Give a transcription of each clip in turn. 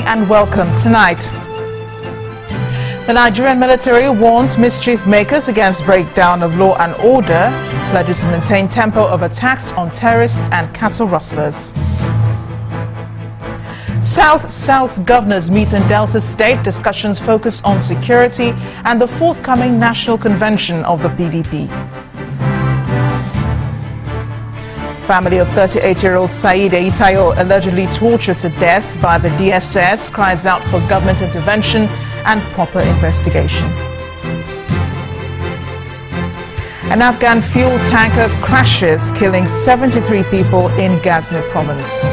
evening and welcome tonight. The Nigerian military warns mischief makers against breakdown of law and order, pledges to maintain tempo of attacks on terrorists and cattle rustlers. South-South governors meet in Delta State. Discussions focus on security and the forthcoming national convention of the PDP. Family of 38-year-old Saeed Eitayo, allegedly tortured to death by the DSS, cries out for government intervention and proper investigation. An Afghan fuel tanker crashes, killing 73 people in Ghazni province.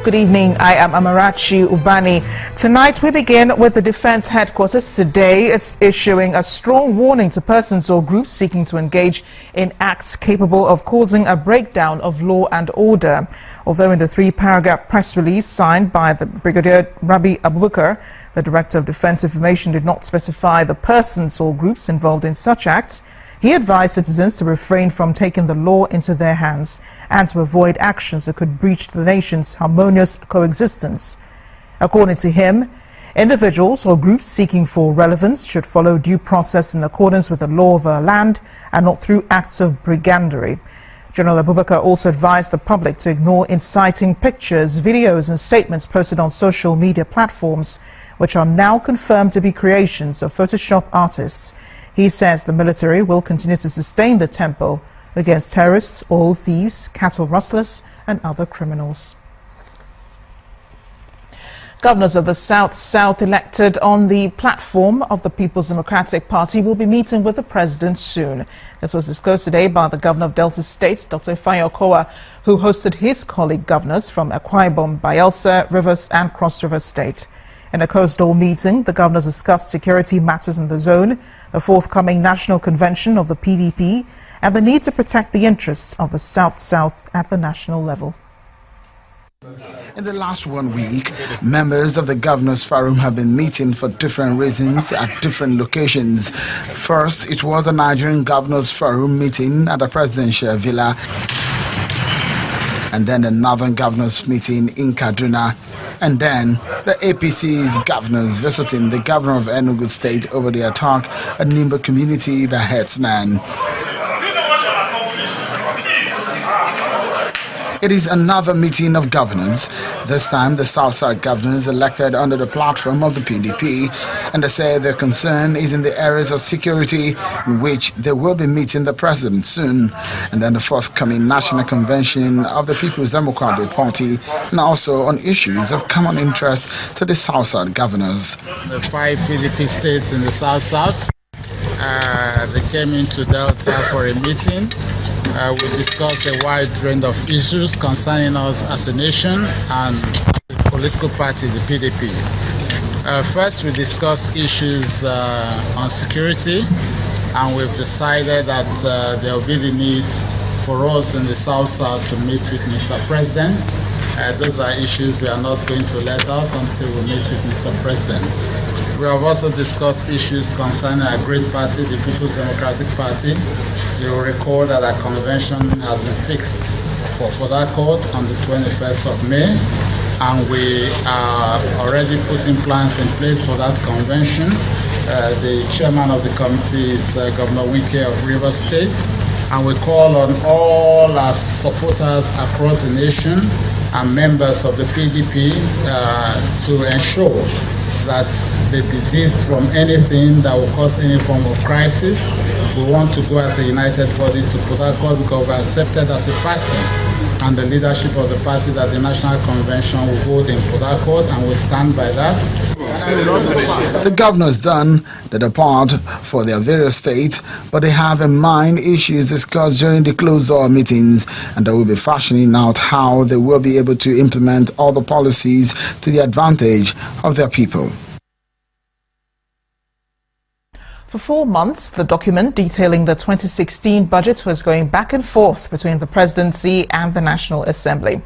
Good evening, I am Amarachi Ubani. Tonight we begin with the Defense Headquarters. Today is issuing a strong warning to persons or groups seeking to engage in acts capable of causing a breakdown of law and order. Although in the 3-paragraph press release signed by the Brigadier Rabi Abubakar, the Director of Defense Information did not specify the persons or groups involved in such acts. He advised citizens to refrain from taking the law into their hands and to avoid actions that could breach the nation's harmonious coexistence. According to him, individuals or groups seeking for relevance should follow due process in accordance with the law of our land and not through acts of brigandary. General Abubakar also advised the public to ignore inciting pictures, videos and statements posted on social media platforms, which are now confirmed to be creations of Photoshop artists. He says the military will continue to sustain the tempo against terrorists, oil thieves, cattle rustlers and other criminals. Governors of the South-South elected on the platform of the People's Democratic Party will be meeting with the president soon. This was disclosed today by the governor of Delta State, Dr. Ifeanyi Okowa, who hosted his colleague governors from Akwa Ibom, Bayelsa, Rivers and Cross River State. In a coastal meeting, the governors discussed security matters in the zone, the forthcoming national convention of the PDP, and the need to protect the interests of the South-South at the national level. In the last 1 week, members of the Governors' Forum have been meeting for different reasons at different locations. First, it was a Nigerian Governors' Forum meeting at the presidential villa, and then the Northern Governors meeting in Kaduna, and then the APC's governors visiting the governor of Enugu State over the attack at Nimba community by herdsmen. It is another meeting of governors. This time, the SouthSouth governors elected under the platform of the PDP, and they say their concern is in the areas of security, in which they will be meeting the president soon, and then the forthcoming national convention of the People's Democratic Party, and also on issues of common interest to the SouthSouth governors. The 5 PDP states in the SouthSouth, they came into Delta for a meeting. We discussed a wide range of issues concerning us as a nation and the political party, the PDP. First, we discussed issues on security, and we've decided that there will be the need for us in the South-South to meet with Mr. President. Those are issues we are not going to let out until we meet with Mr. President. We have also discussed issues concerning our great party, the People's Democratic Party. You will recall that our convention has been fixed for Port Harcourt on the 21st of May, and we are already putting plans in place for that convention. The chairman of the committee is Governor Wike of Rivers State, and we call on all our supporters across the nation and members of the PDP to ensure that they desist from anything that will cause any form of crisis. We want to go as a united body to Port Harcourt because we are accepted as a party, and the leadership of the party that the National Convention will hold in Port Harcourt, and we stand by that. The governors done the depart for their various states, but they have in mind issues discussed during the closed-door meetings, and they will be fashioning out how they will be able to implement all the policies to the advantage of their people. For 4 months, the document detailing the 2016 budget was going back and forth between the presidency and the National Assembly.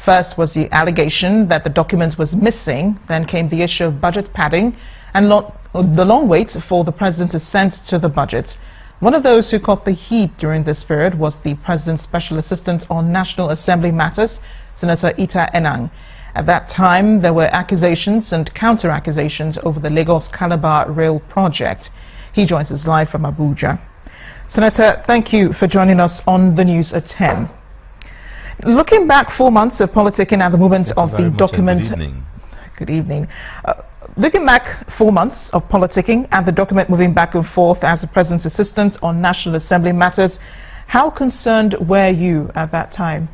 First was the allegation that the document was missing, then came the issue of budget padding and the long wait for the president's assent to the budget. One of those who caught the heat during this period was the president's special assistant on National Assembly matters, Senator Ita Enang. At that time, there were accusations and counter-accusations over the Lagos-Calabar rail project. He joins us live from Abuja. Senator, thank you for joining us on the news at 10. Looking back 4 months of politicking at the moment of the document. Good evening. Good evening. Looking back 4 months of politicking and the document moving back and forth as the president's assistant on National Assembly matters, how concerned were you at that time?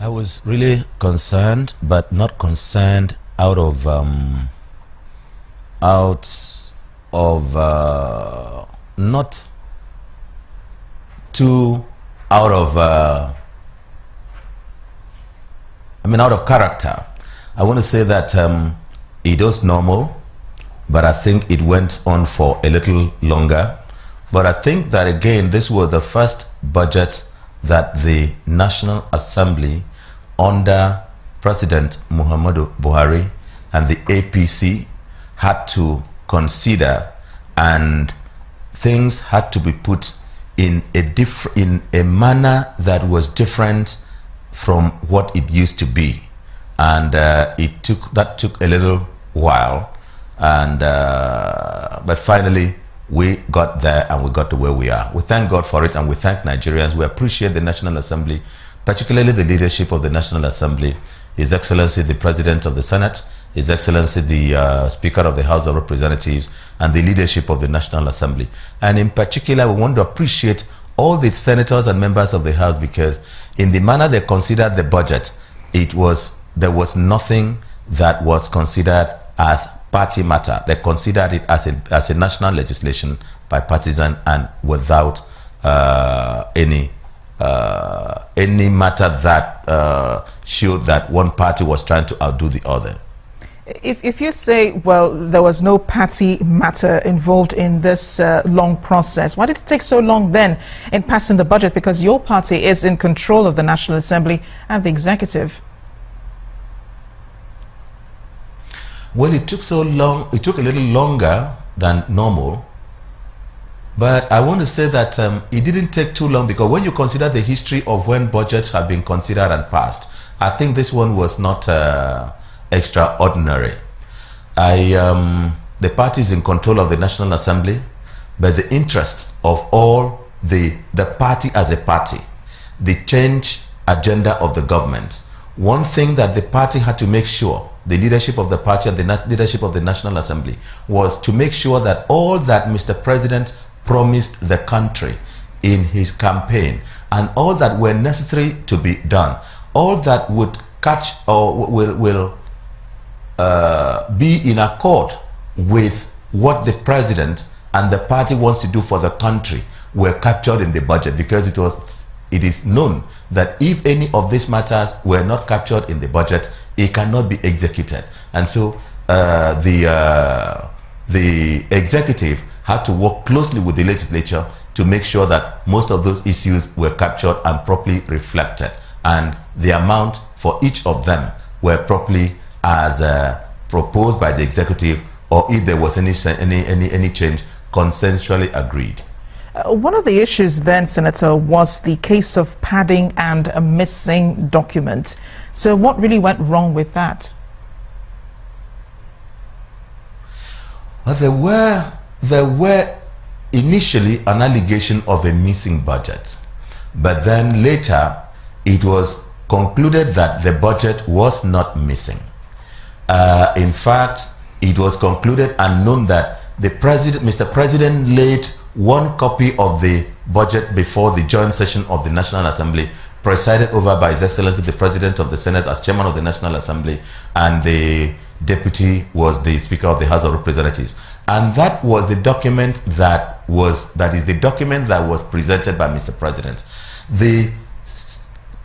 I was really concerned, but not concerned out of not too out of out of character. I want to say that it was normal, but I think it went on for a little longer. But I think that again, this was the first budget that the National Assembly under President Muhammadu Buhari and the APC had to consider, and things had to be put in a manner that was different from what it used to be, and that took a little while, and but finally we got there and we got to where we are. We thank God for it, and we thank Nigerians. We appreciate the National Assembly, particularly the leadership of the National Assembly, His Excellency the President of the Senate, His Excellency the Speaker of the House of Representatives, and the leadership of the National Assembly. And in particular, we want to appreciate all the senators and members of the House, because in the manner they considered the budget, there was nothing that was considered as party matter. They considered it as a national legislation, bipartisan, and without any matter that showed that one party was trying to outdo the other. If you say, well, there was no party matter involved in this long process, why did it take so long then in passing the budget? Because your party is in control of the National Assembly and the executive. Well, it took so long, it took a little longer than normal. But I want to say that it didn't take too long, because when you consider the history of when budgets have been considered and passed, I think this one was not extraordinary. The party is in control of the National Assembly, but the interests of all the party as a party, the change agenda of the government, one thing that the party had to make sure, the leadership of the party and the leadership of the National Assembly, was to make sure that all that Mr. President promised the country in his campaign, and all that were necessary to be done, all that would catch or will be in accord with what the president and the party wants to do for the country, were captured in the budget, because it is known that if any of these matters were not captured in the budget, it cannot be executed. And so the executive had to work closely with the legislature to make sure that most of those issues were captured and properly reflected, and the amount for each of them were properly as proposed by the executive, or if there was any change, consensually agreed. One of the issues then, Senator, was the case of padding and a missing document. So what really went wrong with that? Well, there were initially an allegation of a missing budget, but then later it was concluded that the budget was not missing. In fact, it was concluded and known that Mr. President laid one copy of the budget before the joint session of the National Assembly, presided over by His Excellency the President of the Senate as Chairman of the National Assembly, and the Deputy was the Speaker of the House of Representatives. And that was the document that is the document that was presented by Mr. President. The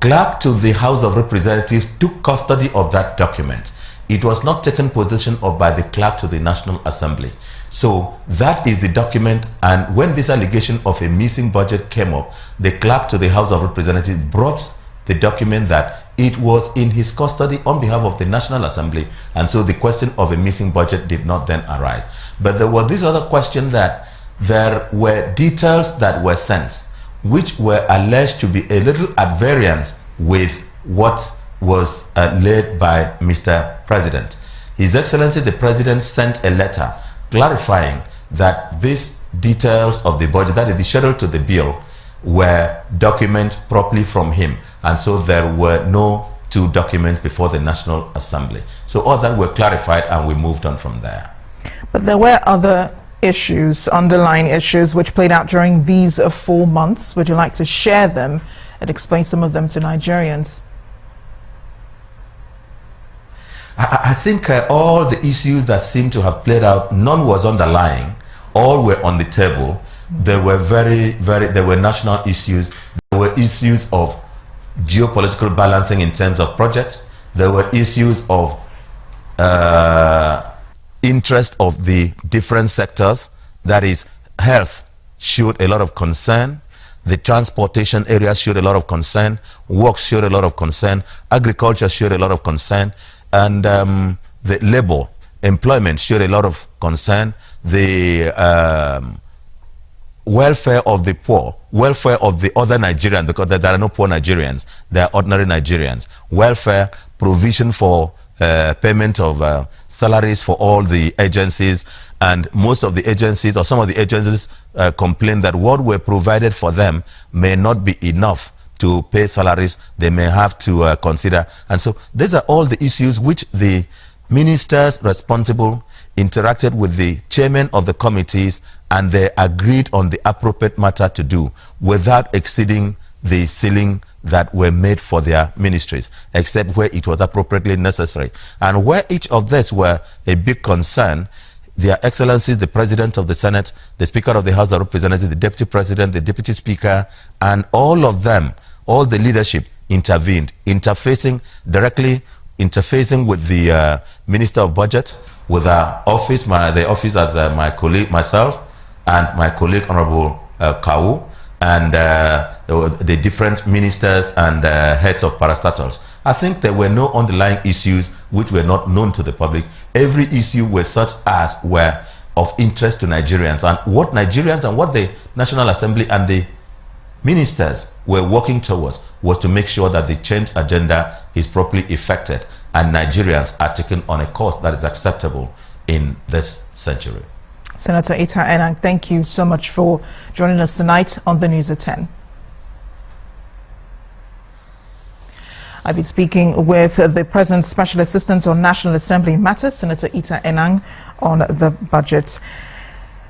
clerk to the House of Representatives took custody of that document. it was not taken possession of by the clerk to the National Assembly. So that is the document, and when this allegation of a missing budget came up, the clerk to the House of Representatives brought the document that it was in his custody on behalf of the National Assembly, and so the question of a missing budget did not then arise. But there was this other question that there were details that were sent which were alleged to be a little at variance with what was laid by Mr. President. His Excellency the President sent a letter clarifying that these details of the budget, that is the schedule to the bill, were documented properly from him, and so there were no two documents before the National Assembly. So all that were clarified, and we moved on from there. But there were other issues, underlying issues, which played out during these 4 months. Would you like to share them and explain some of them to Nigerians? I think all the issues that seem to have played out, none was underlying. All were on the table. There were there were national issues. There were issues of geopolitical balancing in terms of projects. There were issues of interest of the different sectors. That is, health showed a lot of concern. The transportation area showed a lot of concern. Works showed a lot of concern. Agriculture showed a lot of concern. And the labor, employment showed a lot of concern. The welfare of the poor, welfare of the other Nigerians, because there are no poor Nigerians, there are ordinary Nigerians. Welfare, provision for payment of salaries for all the agencies, and most of the agencies, or some of the agencies, complain that what were provided for them may not be enough to pay salaries. They may have to consider. And so these are all the issues which the ministers responsible interacted with the chairman of the committees, and they agreed on the appropriate matter to do without exceeding the ceiling that were made for their ministries, except where it was appropriately necessary. And where each of these were a big concern, Their Excellencies, the President of the Senate, the Speaker of the House of Representatives, the Deputy President, the Deputy Speaker, and all of them, all the leadership intervened, directly interfacing with the Minister of Budget, with our office, the office as my colleague, myself, and my colleague, Honorable Kawu, and the different ministers and heads of parastatals. I think there were no underlying issues which were not known to the public. Every issue was such as were of interest to Nigerians, and what Nigerians and what the National Assembly and the ministers were working towards was to make sure that the change agenda is properly effected and Nigerians are taken on a course that is acceptable in this century. Senator Ita Enang, thank you so much for joining us tonight on the News at 10. I've been speaking with the President's Special Assistant on National Assembly Matters, Senator Ita Enang, on the budget.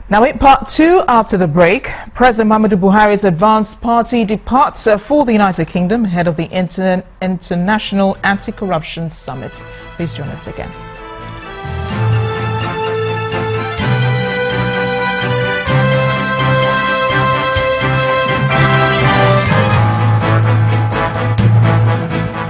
Now, in part two, after the break, President Muhammadu Buhari's advanced party departs for the United Kingdom ahead of the International Anti-Corruption Summit. Please join us again.